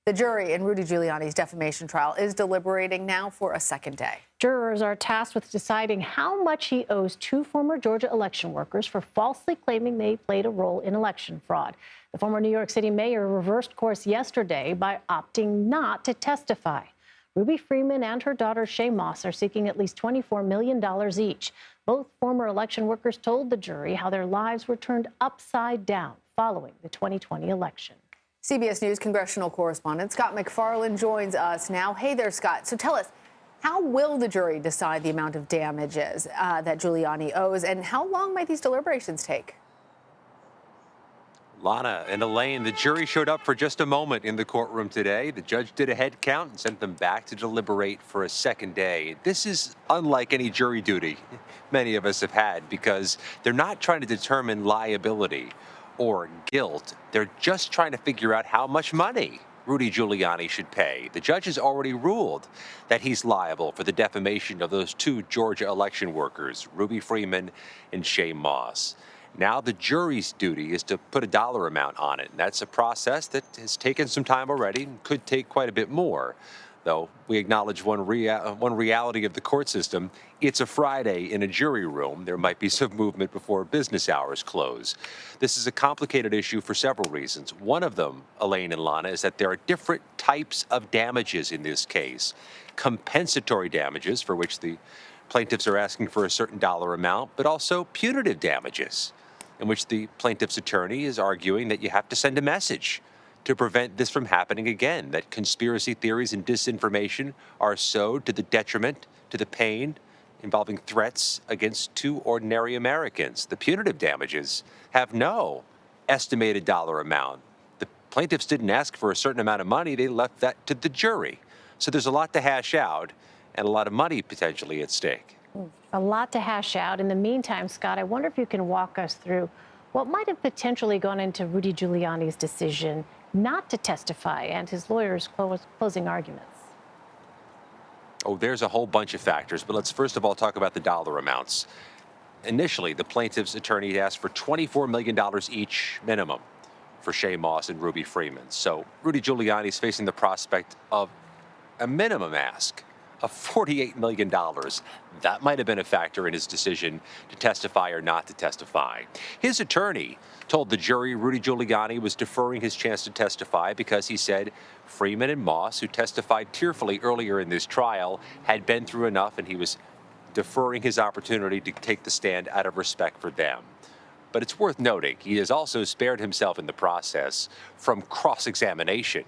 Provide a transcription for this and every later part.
The jury in Rudy Giuliani's defamation trial is deliberating now for a second day. Jurors are tasked with deciding how much he owes two former Georgia election workers for falsely claiming they played a role in election fraud. The former New York City mayor reversed course yesterday by opting not to testify. Ruby Freeman and her daughter Shay Moss are seeking at least $24 million each. Both former election workers told the jury how their lives were turned upside down following the 2020 election. CBS News congressional correspondent Scott MacFarlane joins us now. Hey there, Scott. So tell us, how will the jury decide the amount of damages that Giuliani owes, and how long might these deliberations take? Lana and Elaine, the jury showed up for just a moment in the courtroom today. The judge did a head count and sent them back to deliberate for a second day. This is unlike any jury duty many of us have had, because they're not trying to determine liability or guilt. They're just trying to figure out how much money Rudy Giuliani should pay. The judge has already ruled that he's liable for the defamation of those two Georgia election workers, Ruby Freeman and Shay Moss. Now the jury's duty is to put a dollar amount on it. And that's a process that has taken some time already and could take quite a bit more. Though we acknowledge one reality of the court system: it's a Friday in a jury room. There might be some movement before business hours close. This is a complicated issue for several reasons. One of them, Elaine and Lana, is that there are different types of damages in this case. Compensatory damages, for which the plaintiffs are asking for a certain dollar amount, but also punitive damages, in which the plaintiff's attorney is arguing that you have to send a message to prevent this from happening again, that conspiracy theories and disinformation are sowed to the detriment, to the pain, involving threats against two ordinary Americans. The punitive damages have no estimated dollar amount. The plaintiffs didn't ask for a certain amount of money. They left that to the jury. So there's a lot to hash out and a lot of money potentially at stake. A lot to hash out. In the meantime, Scott, I wonder if you can walk us through what might have potentially gone into Rudy Giuliani's decision not to testify and his lawyer's closing arguments. Oh, there's a whole bunch of factors, but let's first of all talk about the dollar amounts. Initially, the plaintiff's attorney asked for $24 million each minimum for Shay Moss and Ruby Freeman. So Rudy Giuliani is facing the prospect of a minimum ask of $48 million. That might have been a factor in his decision to testify or not to testify. His attorney told the jury Rudy Giuliani was deferring his chance to testify because he said Freeman and Moss, who testified tearfully earlier in this trial, had been through enough, and he was deferring his opportunity to take the stand out of respect for them. But it's worth noting, he has also spared himself in the process from cross-examination,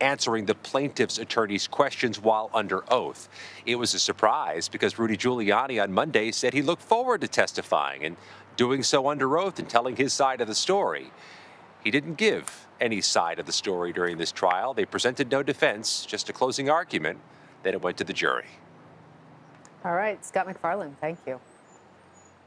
answering the plaintiff's attorney's questions while under oath. It was a surprise because Rudy Giuliani on Monday said he looked forward to testifying and doing so under oath and telling his side of the story. He didn't give any side of the story during this trial. They presented no defense, just a closing argument. Then it went to the jury. All right, Scott MacFarlane, thank you.